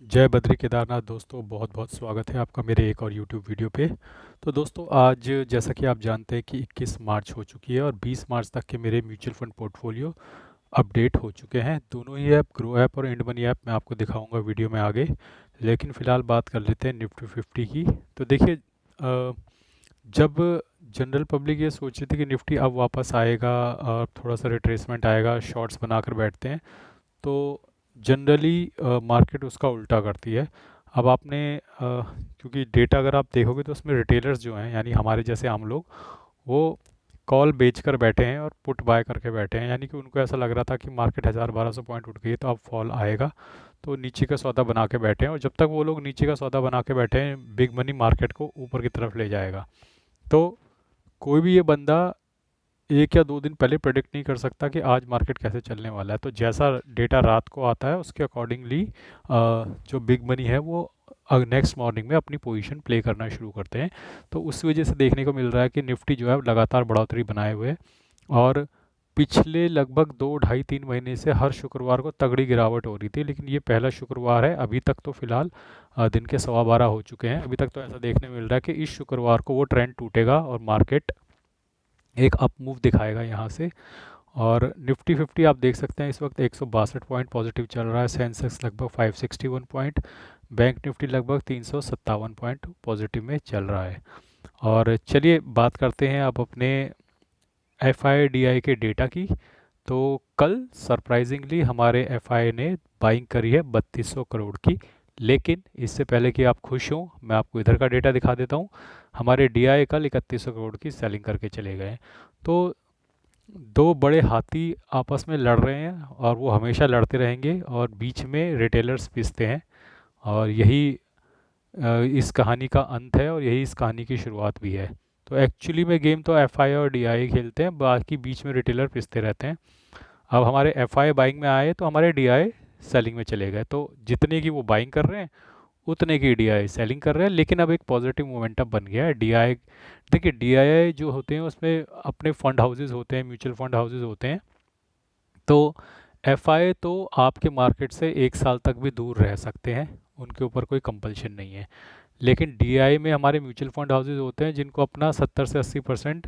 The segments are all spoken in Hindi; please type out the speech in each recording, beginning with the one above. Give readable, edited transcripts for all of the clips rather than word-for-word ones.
जय बद्री केदारनाथ दोस्तों, बहुत बहुत स्वागत है आपका मेरे एक और यूट्यूब वीडियो पे। तो दोस्तों, आज जैसा कि आप जानते हैं कि 21 मार्च हो चुकी है और 20 मार्च तक के मेरे म्यूचुअल फंड पोर्टफोलियो अपडेट हो चुके हैं। दोनों ही ऐप, ग्रो ऐप और इंड मनी ऐप, मैं आपको दिखाऊंगा वीडियो में आगे। लेकिन फ़िलहाल बात कर लेते हैं निफ्टी 50 की। तो देखिए, जब जनरल पब्लिक ये सोच रही थी कि निफ्टी अब वापस आएगा और थोड़ा सा रिट्रेसमेंट आएगा, शॉर्ट्स बनाकर बैठते हैं, तो जनरली मार्केट उसका उल्टा करती है। अब आपने क्योंकि डेटा अगर आप देखोगे तो उसमें रिटेलर्स जो हैं, यानी हमारे जैसे आम लोग, वो कॉल बेच कर बैठे हैं और पुट बाय करके बैठे हैं। यानी कि उनको ऐसा लग रहा था कि मार्केट 1000-1200 पॉइंट उठ गई है तो अब फॉल आएगा, तो नीचे का सौदा बना के बैठे हैं। और जब तक वो लोग नीचे का सौदा बना के बैठे हैं, बिग मनी मार्केट को ऊपर की तरफ ले जाएगा। तो कोई भी ये बंदा 1 या 2 दिन पहले प्रेडिक्ट नहीं कर सकता कि आज मार्केट कैसे चलने वाला है। तो जैसा डेटा रात को आता है उसके अकॉर्डिंगली जो बिग मनी है वो नेक्स्ट मॉर्निंग में अपनी पोजीशन प्ले करना शुरू करते हैं। तो उस वजह से देखने को मिल रहा है कि निफ्टी जो है लगातार बढ़ोतरी बनाए हुए है। और पिछले लगभग 2 ढाई 3 महीने से हर शुक्रवार को तगड़ी गिरावट हो रही थी, लेकिन ये पहला शुक्रवार है अभी तक। तो फिलहाल दिन के 12:15 हो चुके हैं, अभी तक तो ऐसा देखने मिल रहा है कि इस शुक्रवार को वो ट्रेंड टूटेगा और मार्केट एक अप मूव दिखाएगा यहाँ से। और निफ्टी 50 आप देख सकते हैं इस वक्त 162 पॉइंट पॉजिटिव चल रहा है, सेंसेक्स लगभग 561 पॉइंट, बैंक निफ्टी लगभग 357 पॉइंट पॉजिटिव में चल रहा है। और चलिए बात करते हैं अब अपने एफ आई डी आई के डेटा की। तो कल सरप्राइजिंगली हमारे एफ आई ने बाइंग करी है 3200 करोड़ की। लेकिन इससे पहले कि आप खुश हों, मैं आपको इधर का डेटा दिखा देता हूँ। हमारे डी आई कल 3100 करोड़ की सेलिंग करके चले गए। तो दो बड़े हाथी आपस में लड़ रहे हैं और वो हमेशा लड़ते रहेंगे, और बीच में रिटेलर्स पिसते हैं। और यही इस कहानी का अंत है और यही इस कहानी की शुरुआत भी है। तो एक्चुअली में गेम तो एफ आई और डी आई खेलते हैं, बाकी बीच में रिटेलर पिसते रहते हैं। अब हमारे एफ आई बाइंग में आए तो हमारे डी आई सेलिंग में चले गए। तो जितने की वो बाइंग कर रहे हैं उतने की डी आई सेलिंग कर रहे हैं। लेकिन अब एक पॉजिटिव मोमेंटम बन गया है डी आई। देखिए, डी आई जो होते हैं उसमें अपने फंड हाउसेज होते हैं, म्यूचुअल फंड हाउसेज होते हैं। तो एफआई तो आपके मार्केट से 1 साल तक भी दूर रह सकते हैं, उनके ऊपर कोई कंपल्शन नहीं है। लेकिन डीआई में हमारे म्यूचुअल फंड हाउसेज होते हैं जिनको अपना 70 से 80%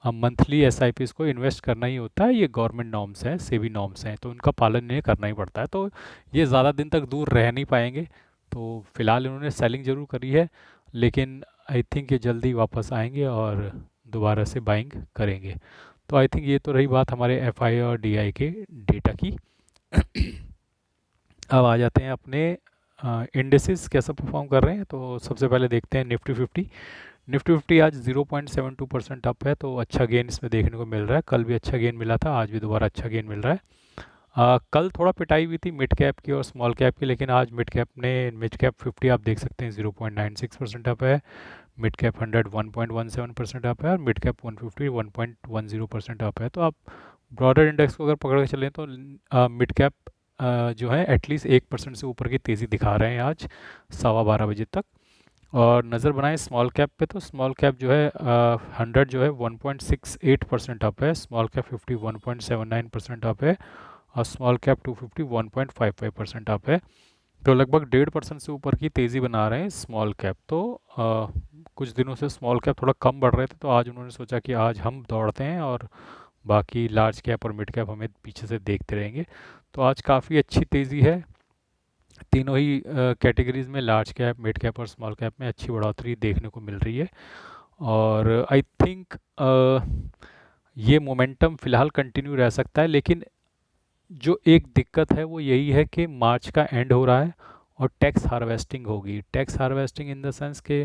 मंथली एस आई पीज़ को इन्वेस्ट करना ही होता है। ये गवर्नमेंट नॉर्म्स हैं, सेबी नॉर्म्स हैं, तो उनका पालन इन्हें करना ही पड़ता है। तो ये ज़्यादा दिन तक दूर रह नहीं पाएंगे। तो फिलहाल इन्होंने सेलिंग ज़रूर करी है, लेकिन आई थिंक ये जल्दी वापस आएंगे और दोबारा से बाइंग करेंगे। तो आई थिंक ये तो रही बात हमारे एफ आई और डी आई के डेटा की। अब आ जाते हैं अपने इंडेसिस कैसा परफॉर्म कर रहे हैं। तो सबसे पहले देखते हैं निफ्टी 50। निफ्टी 50 आज 0.72% अप है, तो अच्छा गेन इसमें देखने को मिल रहा है। कल भी अच्छा गेन मिला था, आज भी दोबारा अच्छा गेन मिल रहा है। कल थोड़ा पिटाई हुई थी मिड कैप की और स्मॉल कैप की, लेकिन आज मिड कैप 50 आप देख सकते हैं 0.96% अप है। मिड कैप 100 1.17% अप है और मिड कैप 150 1.10% अप है। तो आप ब्रॉडर इंडेक्स को अगर पकड़ के चलें तो मिड कैप जो है एटलीस्ट 1% से ऊपर की तेज़ी दिखा रहे हैं आज 12:15 बजे तक। और नज़र बनाएं स्मॉल कैप पे, तो स्मॉल कैप जो है 100 जो है 1.68% अप है, स्मॉल कैप 50 1.79% अप है, और स्मॉल कैप 250 1.55% अप है। तो लगभग 1.5% से ऊपर की तेज़ी बना रहे हैं स्मॉल कैप। तो कुछ दिनों से स्मॉल कैप थोड़ा कम बढ़ रहे थे, तो आज उन्होंने सोचा कि आज हम दौड़ते हैं और बाकी लार्ज कैप और मिड कैप हमें पीछे से देखते रहेंगे। तो आज काफ़ी अच्छी तेज़ी है तीनों ही कैटेगरीज में, लार्ज कैप, मिड कैप और स्मॉल कैप में अच्छी बढ़ोतरी देखने को मिल रही है। और आई थिंक ये मोमेंटम फ़िलहाल कंटिन्यू रह सकता है। लेकिन जो एक दिक्कत है वो यही है कि मार्च का एंड हो रहा है और टैक्स हार्वेस्टिंग होगी। Tax harvesting in the sense के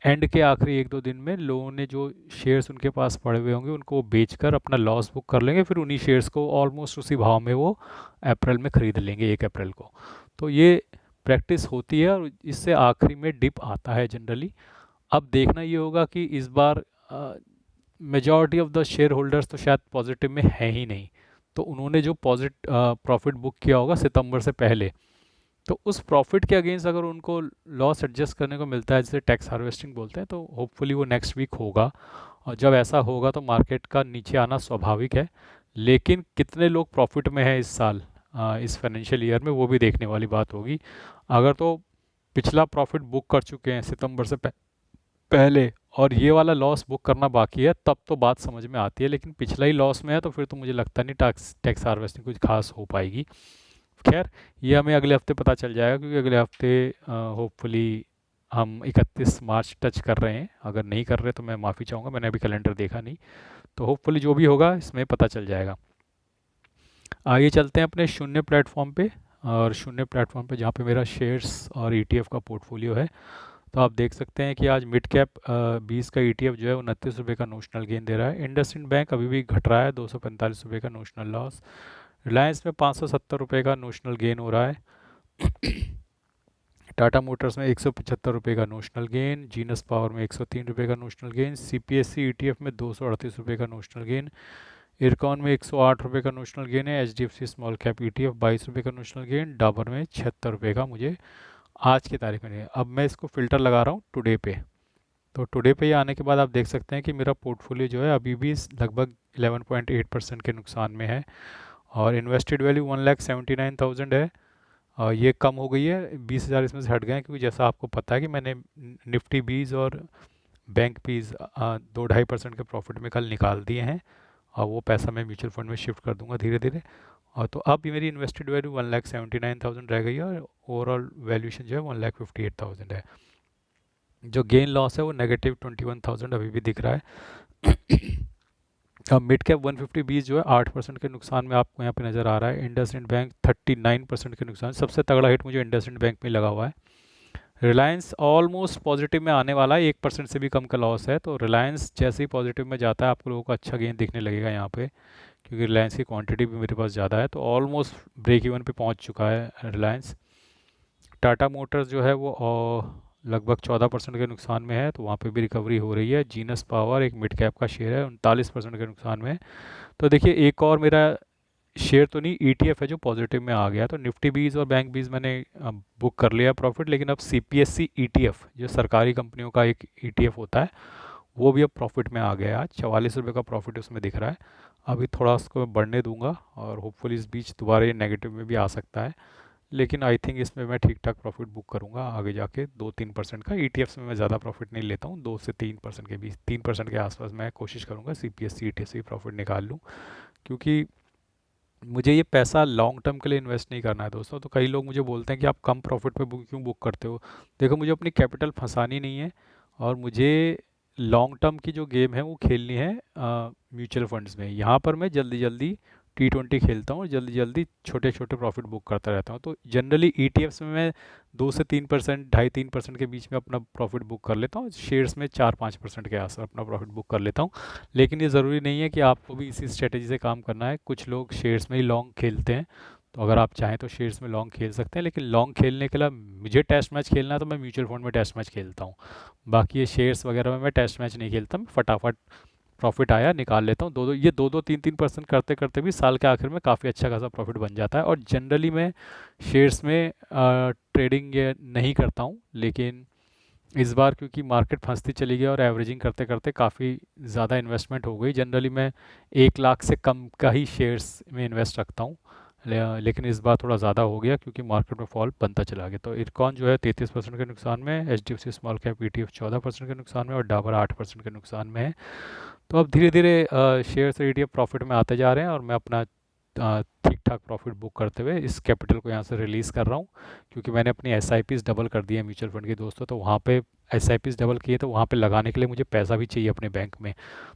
एंड के आखिरी 1-2 दिन में लोगों ने जो शेयर्स उनके पास पड़े हुए होंगे उनको बेचकर अपना लॉस बुक कर लेंगे, फिर उन्हीं शेयर्स को ऑलमोस्ट उसी भाव में वो अप्रैल में ख़रीद लेंगे, 1 अप्रैल को। तो ये प्रैक्टिस होती है और इससे आखिरी में डिप आता है जनरली। अब देखना ये होगा कि इस बार majority of the share holders तो शायद पॉजिटिव में है ही नहीं, तो उन्होंने जो प्रॉफिट बुक किया होगा सितंबर से पहले, तो उस प्रॉफिट के अगेंस्ट अगर उनको लॉस एडजस्ट करने को मिलता है, जिसे टैक्स हार्वेस्टिंग बोलते हैं, तो होपफुली वो नेक्स्ट वीक होगा। और जब ऐसा होगा तो मार्केट का नीचे आना स्वाभाविक है। लेकिन कितने लोग प्रॉफिट में हैं इस साल, इस फाइनेंशियल ईयर में, वो भी देखने वाली बात होगी। अगर तो पिछला प्रॉफिट बुक कर चुके हैं सितंबर से पहले और ये वाला लॉस बुक करना बाकी है, तब तो बात समझ में आती है, लेकिन पिछला ही लॉस में है तो फिर तो मुझे लगता नहीं टैक्स टैक्स हार्वेस्टिंग कुछ खास हो पाएगी। खैर, ये हमें अगले हफ्ते पता चल जाएगा, क्योंकि अगले हफ्ते होपफुली हम 31 मार्च टच कर रहे हैं। अगर नहीं कर रहे तो मैं माफ़ी चाहूँगा, मैंने अभी कैलेंडर देखा नहीं। तो होपफुली जो भी होगा इसमें पता चल जाएगा। आगे चलते हैं अपने शून्य प्लेटफॉर्म पे। और शून्य प्लेटफॉर्म पे जहाँ पे मेरा शेयर्स और ईटीएफ का पोर्टफोलियो है, तो आप देख सकते हैं कि आज मिड कैप 20 का ईटीएफ जो है 29 रुपये का नोशनल गेन दे रहा है। इंडसइंड बैंक अभी भी घट रहा है, 245 रुपये का नोशनल लॉस। रिलायंस में 570 रुपये का नोशनल गेन हो रहा है। टाटा मोटर्स में 175 रुपये का नोशनल गेन। जीनस पावर में 103 रुपये का नोशनल गेन। सीपीएससी ईटीएफ में 238 रुपये का नोशनल गेन। इरकॉन में 108 रुपये का नोशनल गेन है। एचडीएफसी स्मॉल कैप ईटीएफ 22 रुपये का नोशनल गेन। डाबर में 76 रुपये का मुझे आज की तारीख में है। अब मैं इसको फ़िल्टर लगा रहा हूँ टुडे पे। तो टुडे पे ये आने के बाद आप देख सकते हैं कि मेरा पोर्टफोलियो जो है अभी भी लगभग 11.8% के नुकसान में है। और इन्वेस्टेड वैल्यू 1,79,000 है। और ये कम हो गई है, 20,000 इसमें से हट गए हैं, क्योंकि जैसा आपको पता है कि मैंने निफ्टी बीज और बैंक बीज 2-2.5% के प्रॉफिट में कल निकाल दिए हैं। और वो पैसा मैं म्यूचुअल फंड में शिफ्ट कर दूंगा धीरे धीरे। और तो अब मेरी इन्वेस्टेड वैल्यू 1,79,000 रह गई है, और ओवरऑल वैल्यूशन जो है 1,58,000 है। जो गेन लॉस है वो -21,000 अभी भी दिख रहा है। अब मिड कैप 150 जो है 8% के नुकसान में आपको यहाँ पे नज़र आ रहा है। इंडसइंड बैंक 39% के नुकसान, सबसे तगड़ा हिट मुझे इंडसइंड बैंक में लगा हुआ है। रिलायंस ऑलमोस्ट पॉजिटिव में आने वाला है, 1% से भी कम का लॉस है। तो रिलायंस जैसे ही पॉजिटिव में जाता है आपको लोगों को अच्छा गेन दिखने लगेगा यहाँ पे, क्योंकि रिलायंस की क्वांटिटी भी मेरे पास ज़्यादा है। तो ऑलमोस्ट ब्रेक इवन पे पहुँच चुका है रिलायंस। टाटा मोटर्स जो है वो लगभग 14% के नुकसान में है, तो वहाँ पे भी रिकवरी हो रही है। जीनस पावर एक मिड कैप का शेयर है, 39% के नुकसान में है। तो देखिए, एक और मेरा शेयर तो नहीं, ईटीएफ है जो पॉजिटिव में आ गया। तो निफ्टी बीज और बैंक बीज मैंने बुक कर लिया प्रॉफिट, लेकिन अब सीपीएससी ईटीएफ जो सरकारी कंपनियों का एक ईटीएफ होता है, वो भी अब प्रॉफिट में आ गया है। आज 44 रुपये का प्रॉफिट उसमें दिख रहा है। अभी थोड़ा उसको मैं बढ़ने दूंगा, और होपफुली इस बीच दोबारा ये नेगेटिव में भी आ सकता है। लेकिन आई थिंक इसमें मैं ठीक ठाक प्रॉफिट बुक करूंगा आगे जाके, 2-3% का। ईटीएफ्स में मैं ज़्यादा प्रॉफिट नहीं लेता हूँ, 2 से 3% के बीच, 3% के आसपास मैं कोशिश करूँगा सीपीएससी ईटीएफ से प्रॉफिट निकाल लूँ, क्योंकि मुझे ये पैसा लॉन्ग टर्म के लिए इन्वेस्ट नहीं करना है दोस्तों। तो कई लोग मुझे बोलते हैं कि आप कम प्रॉफिट पे क्यों बुक करते हो। देखो, मुझे अपनी कैपिटल फंसानी नहीं है, और मुझे लॉन्ग टर्म की जो गेम है वो खेलनी है म्यूचुअल फंड्स में। यहाँ पर मैं जल्दी जल्दी T20 खेलता हूँ, और जल्दी जल्दी छोटे छोटे प्रॉफिट बुक करता रहता हूँ। तो जनरली ETFs में मैं 2 से 3%, 2.5-3% के बीच में अपना प्रॉफिट बुक कर लेता हूँ। शेयर्स में 4-5% के आसपास अपना प्रॉफिट बुक कर लेता हूँ। लेकिन ये ज़रूरी नहीं है कि आपको भी इसी स्ट्रेटेजी से काम करना है। कुछ लोग शेयर्स में ही लॉन्ग खेलते हैं, तो अगर आप चाहें तो शेयर्स में लॉन्ग खेल सकते हैं। लेकिन लॉन्ग खेलने के लिए मुझे टेस्ट मैच खेलना है, तो मैं म्यूचुअल फंड में टेस्ट मैच खेलता हूँ। बाकी ये शेयर्स वगैरह में मैं टेस्ट मैच नहीं खेलता, मैं फटाफट प्रॉफिट आया निकाल लेता हूँ। 2-3% करते करते भी साल के आखिर में काफ़ी अच्छा खासा प्रॉफिट बन जाता है। और जनरली मैं शेयर्स में ट्रेडिंग ये नहीं करता हूँ, लेकिन इस बार क्योंकि मार्केट फंसती चली गई और एवरेजिंग करते करते काफ़ी ज़्यादा इन्वेस्टमेंट हो गई। जनरली मैं 1 लाख से कम का ही शेयर्स में इन्वेस्ट रखता हूँ, लेकिन इस बार थोड़ा ज़्यादा हो गया क्योंकि मार्केट में फॉल बनता चला गया। तो इरकॉन जो है 33% के नुकसान में है। एचडीएफसी स्मॉल कैप ईटीएफ 14% के नुकसान में, और डाबर 8% के नुकसान में है। तो अब धीरे धीरे शेयर से ईटीएफ प्रॉफिट में आते जा रहे हैं, और मैं अपना ठीक ठाक प्रॉफिट बुक करते हुए इस कैपिटल को यहाँ से रिलीज़ कर रहा हूँ, क्योंकि मैंने अपनी एसआईपीज़ डबल कर दी है म्यूचुअल फंड की दोस्तों। तो वहाँ पे एसआईपीज़ डबल किए, तो वहाँ पे लगाने के लिए मुझे पैसा भी चाहिए अपने बैंक में।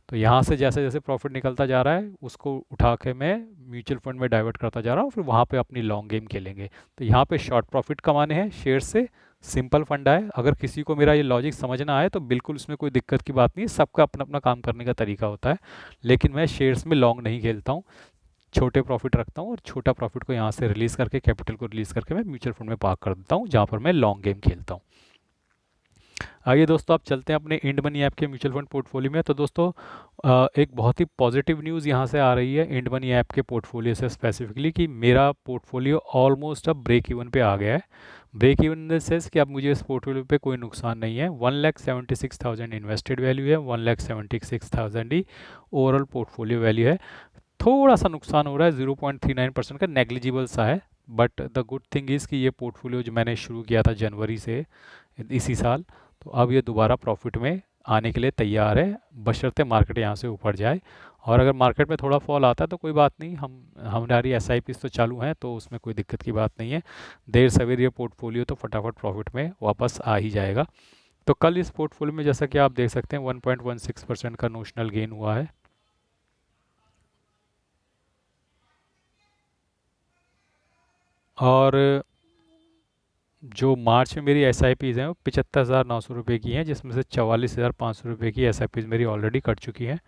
तो यहाँ से जैसे जैसे प्रॉफिट निकलता जा रहा है, उसको उठा के मैं म्यूचुअल फंड में डाइवर्ट करता जा रहा हूँ, फिर वहाँ पे अपनी लॉन्ग गेम खेलेंगे। तो यहाँ पे शॉर्ट प्रॉफिट कमाने हैं शेयर से, सिंपल फंडा है। अगर किसी को मेरा ये लॉजिक समझना आए तो बिल्कुल उसमें कोई दिक्कत की बात नहीं है, सबका अपना अपना काम करने का तरीका होता है। लेकिन मैं शेयर्स में लॉन्ग नहीं खेलता हूँ, छोटे प्रॉफिट रखता हूँ, और छोटा प्रॉफिट को यहाँ से रिलीज़ करके, कैपिटल को रिलीज़ करके मैं म्यूचुअल फंड में पार्क कर देता हूँ, जहाँ पर मैं लॉन्ग गेम खेलता हूँ। आइए दोस्तों, आप चलते हैं अपने इंड मनी ऐप के म्यूचुअल फंड पोर्टफोलियो में। तो दोस्तों, एक बहुत ही पॉजिटिव न्यूज़ यहाँ से आ रही है इंड मनी ऐप के पोर्टफोलियो से स्पेसिफिकली, कि मेरा पोर्टफोलियो ऑलमोस्ट अब ब्रेक इवन पे आ गया है। Break even in the sense कि अब मुझे इस पोर्टफोलियो पे कोई नुकसान नहीं है। 1,76,000 इन्वेस्टेड वैल्यू है, 1,76,000 ही ओवरऑल पोर्टफोलियो वैल्यू है। थोड़ा सा नुकसान हो रहा है, 0.39% का नेग्लिजिबल सा है। But the good thing is कि ये पोर्टफोलियो जो मैंने शुरू किया था जनवरी से इसी साल, तो अब ये दोबारा प्रॉफिट में आने के लिए तैयार है, बशर्ते मार्केट यहाँ से ऊपर जाए। और अगर मार्केट में थोड़ा फॉल आता है तो कोई बात नहीं, हमारी एस आई पीज़ तो चालू हैं, तो उसमें कोई दिक्कत की बात नहीं है। देर सवेर ये पोर्टफोलियो तो फटाफट प्रॉफिट में वापस आ ही जाएगा। तो कल इस पोर्टफोलियो में जैसा कि आप देख सकते हैं 1.16% का नोशनल गेन हुआ है। और जो मार्च में मेरी एस आई पीज़ हैं वो 75,900 रुपये की हैं, जिसमें से 44,500 रुपये की एस आई पीज़ मेरी ऑलरेडी कट चुकी हैं।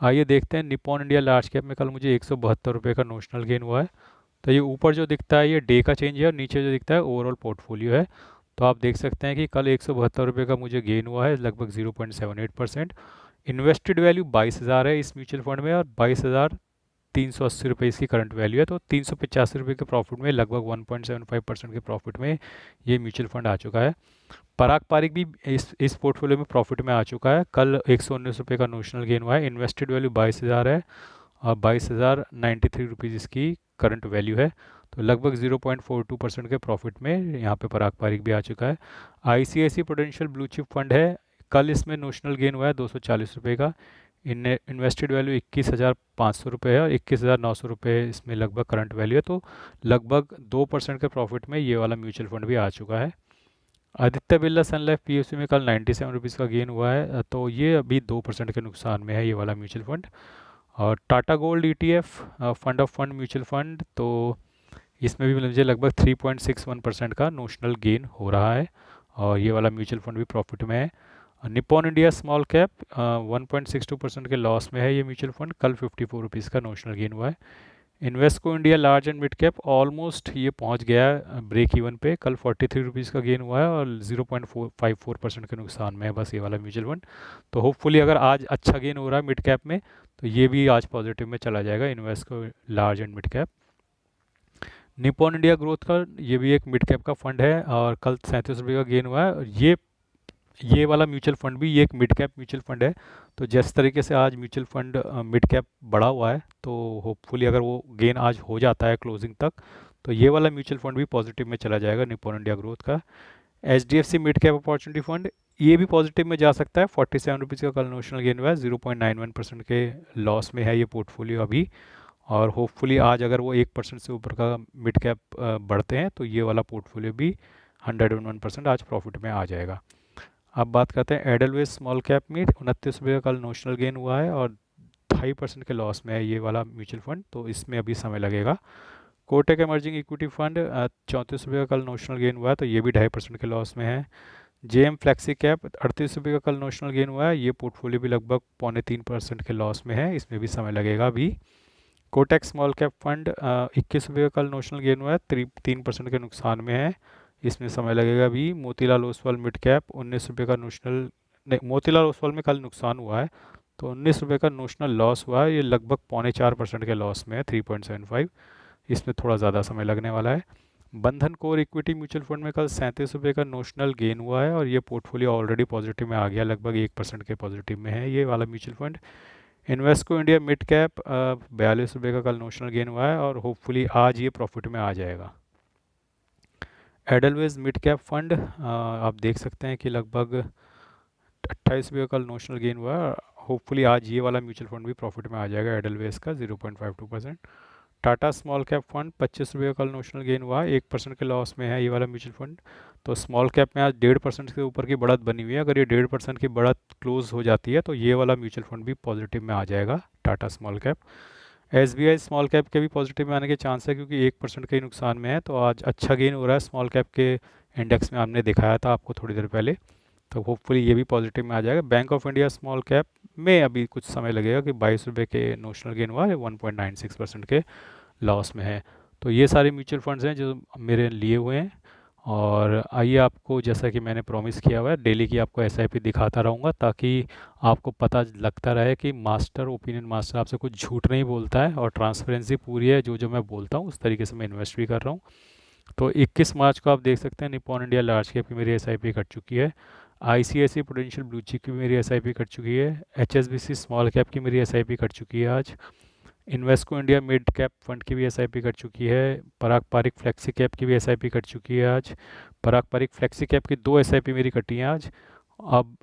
आइए देखते हैं निप्पॉन इंडिया लार्ज कैप में कल मुझे 172 रुपये का नोशनल गेन हुआ है। तो ये ऊपर जो दिखता है ये डे का चेंज है, और नीचे जो दिखता है ओवरऑल पोर्टफोलियो है। तो आप देख सकते हैं कि कल 172 रुपये का मुझे गेन हुआ है, लगभग 0.78%। इन्वेस्टेड वैल्यू 22,000 है इस म्यूचुअल फंड में, और 22,380 रुपये इसकी करंट वैल्यू है। तो 385 रुपये के प्रॉफिट में, लगभग 1.75% के प्रॉफिट में ये म्यूचुअल फंड आ चुका है। पराग पारिक भी इस पोर्टफोलियो में प्रॉफिट में आ चुका है। कल 119 रुपये का नोशनल गेन हुआ है। इन्वेस्टेड वैल्यू 22,000 है, और 22,093 रुपीज़ इसकी करंट वैल्यू है। तो लगभग 0.42% के प्रॉफिट में यहाँ पे पराग पारिक भी आ चुका है। ICICI prudential blue chip fund है, कल इसमें नोशनल गेन हुआ है 240 रुपये का। इन्वेस्टेड वैल्यू 21,500 रुपये है, और 21,900 रुपये इसमें लगभग करंट वैल्यू है। तो लगभग 2% के प्रॉफिट में ये वाला म्यूचुअल फंड भी आ चुका है। Aditya Birla Sun life PSU में कल 97 रुपीज़ का गेन हुआ है, तो ये अभी 2% के नुकसान में है ये वाला म्यूचुअल फंड। और Tata gold ETF fund of fund mutual fund, तो इसमें भी मुझे लगभग 3.61% का नोशनल गेन हो रहा है, और ये वाला म्यूचुअल फंड भी प्रॉफिट में है। निप्पॉन इंडिया स्मॉल कैप 1.62% के लॉस में है ये म्यूचुअल फंड, कल 54 रुपीज़ का नोशनल गेन हुआ है। Invesco India large and mid cap almost ये पहुंच गया है ब्रेक इवन पे, कल 43 रुपीज़ का गेन हुआ है, और 0.54% के नुकसान में है बस ये वाला म्यूचुअल फंड। तो होपफुली अगर आज अच्छा गेन हो रहा है मिड कैप में, तो ये भी आज पॉजिटिव में चला जाएगा, Invesco large and mid cap. Nippon India growth का ये भी एक मिड कैप का फंड है, और कल 37 रुपये का गेन हुआ है। और ये वाला म्यूचुअल फंड भी ये एक मिड कैप म्यूचुअल फंड है। तो जिस तरीके से आज म्यूचुअल फंड मिड कैप बढ़ा हुआ है, तो होपफुली अगर वो गेन आज हो जाता है क्लोजिंग तक, तो ये वाला म्यूचुअल फंड भी पॉजिटिव में चला जाएगा निप्पॉन इंडिया ग्रोथ का। HDFC mid cap opportunity fund ये भी पॉजिटिव में जा सकता है, 47 रुपीज़ का कल नोशनल गेन हुआ है, 0.91% के लॉस में है ये पोर्टफोलियो अभी। और होपफुली आज अगर वो 1% से ऊपर का मिड कैप बढ़ते हैं, तो ये वाला पोर्टफोलियो भी 101% आज प्रॉफिट में आ जाएगा। अब बात करते हैं एडलवेज स्मॉल कैप में, 29 रुपये का कल नोशनल गेन हुआ है, और 2.5% के लॉस में है ये वाला म्यूचुअल फंड, तो इसमें अभी समय लगेगा। कोटक एमर्जिंग इक्विटी फंड 34 रुपये का कल नोशनल गेन हुआ है, तो ये भी 2.5% के लॉस में है। JM फ्लेक्सी कैप 38 रुपये का कल नोशनल गेन हुआ है, ये पोर्टफोलियो भी लगभग 2.25% के लॉस में है, इसमें भी समय लगेगा अभी। कोटक स्मॉल कैप फंड 21 रुपये का कल नोशनल गेन हुआ है, 3% के नुकसान में है, इसमें समय लगेगा अभी। मोतीलाल ओसवाल मिड कैप 19 रुपये का नोशनल, नहीं मोतीलाल ओसवाल में कल नुकसान हुआ है, तो 19 रुपये का नोशनल लॉस हुआ है, ये लगभग 4.25% के लॉस में है, 3.75, इसमें थोड़ा ज़्यादा समय लगने वाला है। बंधन कोर इक्विटी म्यूचुअल फंड में कल 37 रुपये का नोशनल गेन हुआ है, और ये पोर्टफोलियो ऑलरेडी पॉजिटिव में आ गया, लगभग 1% के पॉजिटिव में है ये वाला mutual fund. Invesco India mid cap 42 रुपये का कल नोशनल गेन हुआ है, और होपफुली आज ये प्रॉफिट में आ जाएगा। एडलवेज मिड कैप फंड आप देख सकते हैं कि लगभग 28 रुपये का कल नोशनल गेन हुआ है, होपफुली आज ये वाला म्यूचुअल फंड भी प्रॉफिट में आ जाएगा एडलवेज का, 0.52%। टाटा स्मॉल कैप फंड 25 रुपये का कल नोशनल गेन हुआ है, 1% के लॉस में है ये वाला म्यूचुअल फंड। तो स्मॉल कैप में आज 1.5% के ऊपर की बढ़त बनी हुई है, अगर ये 1.5% की बढ़त क्लोज हो जाती है, तो ये वाला म्यूचुअल फंड भी पॉजिटिव में आ जाएगा Tata small cap. SBI small cap के भी पॉजिटिव में आने के चांस है, क्योंकि 1% के ही नुकसान में है, तो आज अच्छा गेन हो रहा है स्मॉल कैप के इंडेक्स में, हमने दिखाया था आपको थोड़ी देर पहले, तो होपफुली ये भी पॉजिटिव में आ जाएगा। Bank of India small cap में अभी कुछ समय लगेगा, कि 22 रुपये के नोशनल गेन हुआ है, 1.96% के लॉस में है। तो ये सारे म्यूचुअल फंड्स हैं जो मेरे लिए हुए हैं। और आइए आपको, जैसा कि मैंने प्रॉमिस किया हुआ है, डेली की आपको SIP दिखाता रहूँगा, ताकि आपको पता लगता रहे कि मास्टर ओपिनियन मास्टर आपसे कुछ झूठ नहीं बोलता है, और ट्रांसपेरेंसी पूरी है, जो जो मैं बोलता हूँ उस तरीके से मैं इन्वेस्ट भी कर रहा हूँ। तो 21 मार्च को आप देख सकते हैं निप्पॉन इंडिया लार्ज कैप की मेरी SIP कट चुकी है। ICICI प्रूडेंशियल ब्लू चिप की मेरी SIP कट चुकी है। HSBC स्मॉल कैप की मेरी SIP कट चुकी है आज। Invesco India mid cap fund की भी एसआईपी कट चुकी है। पराग पारिक फ्लेक्सी कैप की भी एसआईपी कट चुकी है आज। पराग पारिक फ्लेक्सी कैप की 2 एसआईपी मेरी कटी हैं आज। अब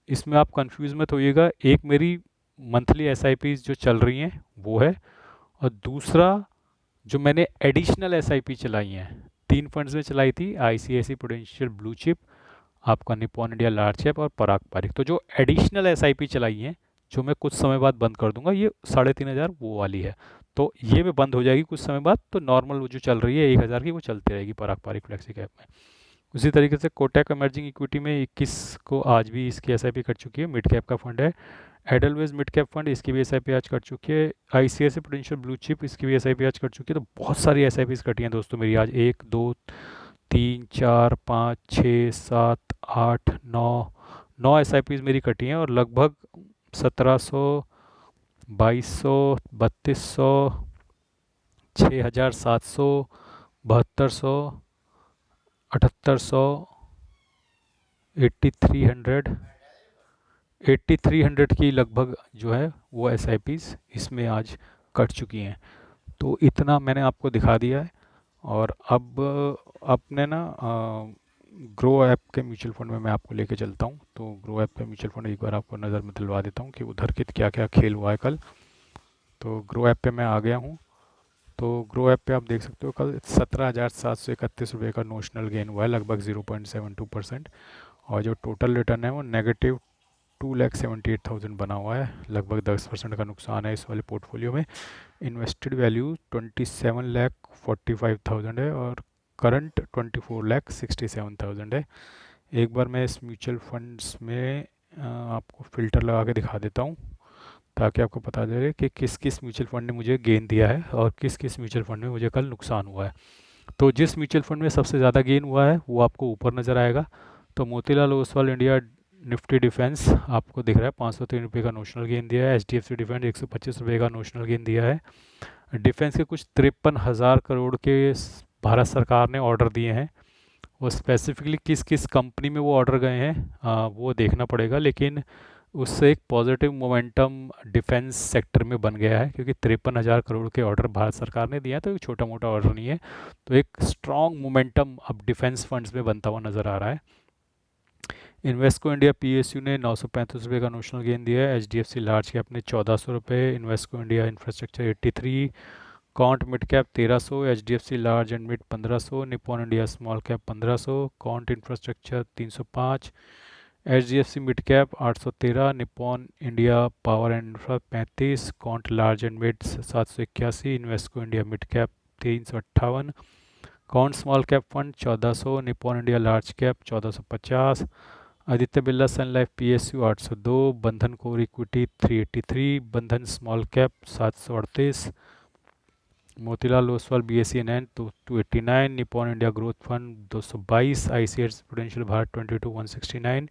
इसमें आप कंफ्यूज मत होइएगा, एक मेरी मंथली एसआईपीज जो चल रही हैं वो है, और दूसरा जो मैंने एडिशनल एसआईपी चलाई हैं, 3 फंड्स में चलाई थी, आईसीआईसी प्रूडेंशियल ब्लू चिप, आपका निपॉन इंडिया लार्ज कैप और पराग पारिक। तो जो एडिशनल एसआईपी चलाई हैं, जो मैं कुछ समय बाद बंद कर दूंगा, ये 3,500 वो वाली है। तो ये भी बंद हो जाएगी कुछ समय बाद, तो नॉर्मल वो जो चल रही है 1,000 की, वो चलती रहेगी पराग पारिक फ्लेक्सी कैप में। उसी तरीके से कोटक इमर्जिंग इक्विटी में 21 को आज भी इसकी एसआईपी कट चुकी है, मिड कैप का फंड है। एडलवेज मिड कैप फंड, इसकी भी एसआईपी आज कट चुकी है। आईसीआईसी प्रूडेंशियल ब्लू चिप, इसकी भी एसआईपी आज कट चुकी है। तो बहुत सारी एसआईपीज कटी हैं दोस्तों मेरी आज, 1 2 3 4 5 6 7 8 9, 9 एसआईपीज मेरी कटी हैं, और लगभग 1,700, 2,200, 3,200, 6,700, 7,200, 7,800, 8,300, 8,300 की लगभग जो है वो एसआईपीज इसमें आज कट चुकी हैं। तो इतना मैंने आपको दिखा दिया है। और अब अपने ना ग्रो ऐप के म्यूचुअल फंड में मैं आपको लेके चलता हूँ। तो ग्रो ऐप का म्यूचुअल फंड एक बार आपको नज़र में दिलवा देता हूँ कि उधर के क्या क्या खेल हुआ है कल। तो ग्रो ऐप पे मैं आ गया हूँ। तो ग्रो ऐप पे आप देख सकते हो कल 17,731 रुपये का नोशनल गेन हुआ है, लगभग 0.72%। और जो टोटल रिटर्न है वो नेगेटिव 2,78,000 बना हुआ है, लगभग 10% का नुकसान है इस वाले पोर्टफोलियो में। इन्वेस्टेड वैल्यू 27,45,000 है, और करंट 24,67,000 है। एक बार मैं इस म्यूचुअल फंड्स में आपको फ़िल्टर लगा के दिखा देता हूँ, ताकि आपको पता चले कि किस किस म्यूचुअल फंड ने मुझे गेन दिया है और किस किस म्यूचुअल फंड में मुझे कल नुकसान हुआ है। तो जिस म्यूचुअल फंड में सबसे ज़्यादा गेन हुआ है वो आपको ऊपर नज़र आएगा। तो Motilal Oswal India Nifty defence आपको दिख रहा है, 503 रुपये का नोशनल गेन दिया है। एचडीएफसी डिफेंस 125 रुपये का नोशनल गेन दिया है। डिफेंस के कुछ 53,000 करोड़ के भारत सरकार ने ऑर्डर दिए हैं, वो स्पेसिफिकली किस किस कंपनी में वो ऑर्डर गए हैं वो देखना पड़ेगा, लेकिन उससे एक पॉजिटिव मोमेंटम डिफेंस सेक्टर में बन गया है, क्योंकि 53,000 करोड़ के ऑर्डर भारत सरकार ने दिया है, तो एक छोटा मोटा ऑर्डर नहीं है। तो एक स्ट्रॉन्ग मोमेंटम अब डिफेंस फंड्स में बनता हुआ नज़र आ रहा है। इन्वेस्को इंडिया पीएसयू ने 935 रुपये का नोशनल गेन दिया है। एचडीएफसी लार्ज कैप ने 1,400 रुपये, Invesco India infrastructure 83, Quant mid cap 1,300, HDFC large and mid 1,500, Nippon India small cap 1,500, Quant infrastructure 305, HDFC mid cap 813, Nippon India power and infra 35, Quant large and mid 781, Invesco India mid cap 358, Quant small cap fund 1,400, Nippon India large cap 1,450, Aditya Birla Sun Life PSU 802, Bandhan core equity 383, Bandhan small cap 738, Motilal Oswal BSE&N 289, Nippon India growth fund 222, ICICI Prudential Bharat 22,169,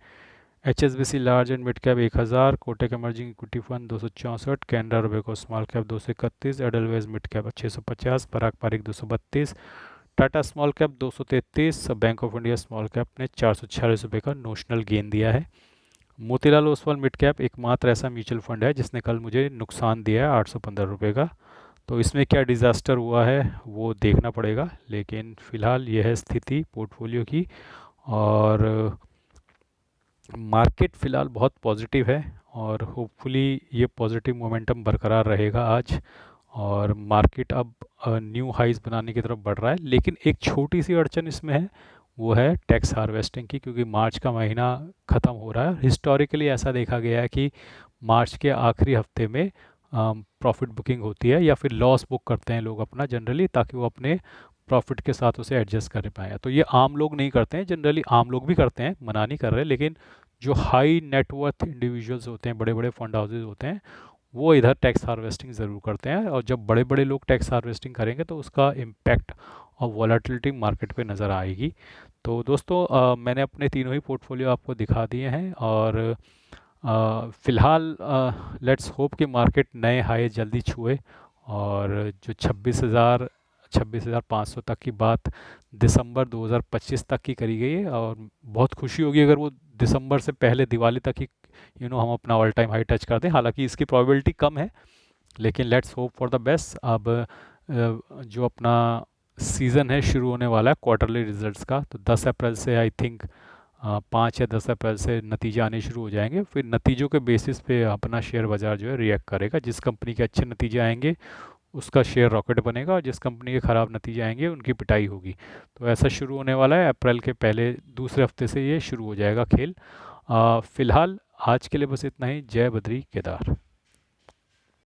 HSBC large and mid cap 1,000, Kotak emerging equity fund 264, Canara Robeco small cap 231, Edelweiss mid cap 650, Parag Parikh 232, Tata small cap 233, bank of India small cap ने 446 रुपये का नोशनल गेन दिया है। मोतीलाल ओसवाल मिड कैप एकमात्र ऐसा म्यूचुअल फंड है जिसने कल मुझे नुकसान दिया है 815 रुपये का। तो इसमें क्या डिज़ास्टर हुआ है वो देखना पड़ेगा, लेकिन फ़िलहाल यह है स्थिति पोर्टफोलियो की। और मार्केट फ़िलहाल बहुत पॉजिटिव है, और होपफुली ये पॉजिटिव मोमेंटम बरकरार रहेगा आज, और मार्केट अब न्यू हाइज बनाने की तरफ बढ़ रहा है। लेकिन एक छोटी सी अड़चन इसमें है, वो है टैक्स हार्वेस्टिंग की, क्योंकि मार्च का महीना ख़त्म हो रहा है। हिस्टोरिकली ऐसा देखा गया है कि मार्च के आखिरी हफ्ते में प्रॉफिट बुकिंग होती है, या फिर लॉस बुक करते हैं लोग अपना जनरली, ताकि वो अपने प्रॉफिट के साथ उसे एडजस्ट कर पाएँ। तो ये आम लोग नहीं करते हैं, जनरली आम लोग भी करते हैं, मना नहीं कर रहे, लेकिन जो हाई नेटवर्थ इंडिविजुअल्स होते हैं, बड़े बड़े फंड हाउसेज होते हैं, वो इधर टैक्स हार्वेस्टिंग ज़रूर करते हैं। और जब बड़े बड़े लोग टैक्स हार्वेस्टिंग करेंगे तो उसका इम्पैक्ट और वॉलेटिलिटी मार्केट पे नज़र आएगी। तो दोस्तों मैंने अपने तीनों ही पोर्टफोलियो आपको दिखा दिए हैं, और फ़िलहाल लेट्स होप कि मार्केट नए हाई जल्दी छुए, और जो 26,500 तक की बात दिसंबर 2025 तक की करी गई है, और बहुत खुशी होगी अगर वो दिसंबर से पहले दिवाली तक ही हम अपना ऑल टाइम हाई टच करते हैं। हालांकि इसकी प्रोबेबिलिटी कम है, लेकिन let's hope for the best. अब जो अपना सीज़न है शुरू होने वाला है क्वार्टरली रिजल्ट्स का, तो 10 अप्रैल से आई थिंक 5 या 10 अप्रैल से नतीजे आने शुरू हो जाएंगे। फिर नतीजों के बेसिस पे अपना शेयर बाज़ार जो है रिएक्ट करेगा। जिस कंपनी के अच्छे नतीजे आएंगे उसका शेयर रॉकेट बनेगा, और जिस कंपनी के ख़राब नतीजे आएंगे उनकी पिटाई होगी। तो ऐसा शुरू होने वाला है, अप्रैल के पहले दूसरे हफ्ते से ये शुरू हो जाएगा खेल। फ़िलहाल आज के लिए बस इतना ही। जय बद्री केदार।